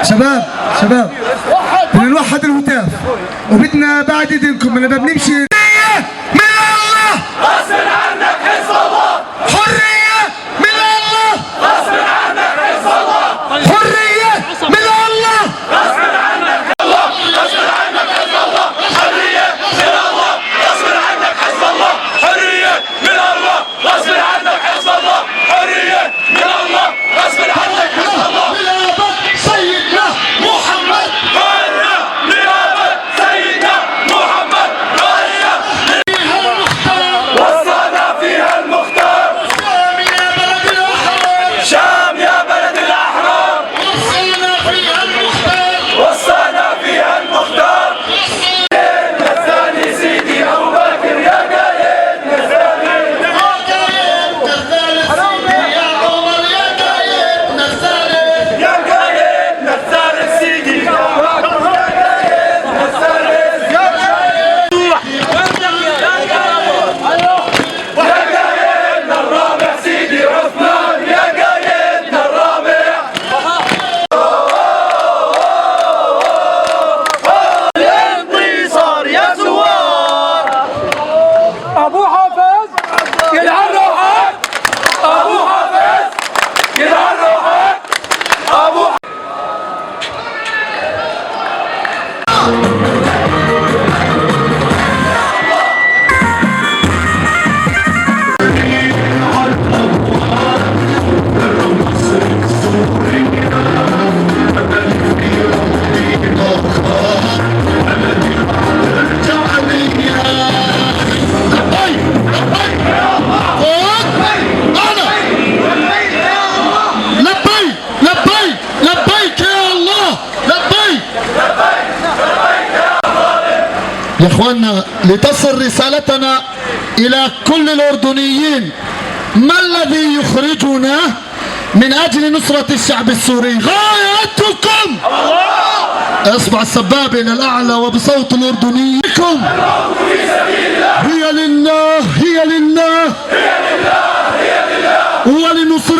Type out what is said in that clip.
شباب بدنا نوحد الهتاف وبدنا بعد اذنكم لما بنمشي من الله غصب عنك حزب الله، حرية من الله غصب عنك حزب الله، حرية من الله غصب عنك الله، غصب عنك حزب الله، حرية من الله غصب عنك حزب الله، حرية من الله غصب عنك حزب الله، حرية من الله غصب عنك حزب الله. سيدنا محمد حرية لنابة سيدنا محمد حرية وصانا فيها المختار شام يا بلد الأحرار، وصانا فيها المختار، وصانا فيها المختار. الثاني سيدي أبو بكر يا قايد، الثالث سيدي يا عمر يا قايد، الثالث يا قايد، الثالث سيدي يا بكر يا قايد، الثالث يا قايد، يا قايدنا الرابع سيدي عثمان يا قايدنا الرابع. الانتصار يا زوار ابو حافظ يلعن روحك، ابو حافظ يلعن روحك، ابو لبيك يا الله، لبيك يا اخوانا. لتصل رسالتنا الى كل الاردنيين، ما الذي يخرجنا من اجل نصرة الشعب السوري؟ غايتكم اصبع السبابة الى الاعلى وبصوت الاردنيين هي لله، هي لله، هي لله، هي لله، ولنصرة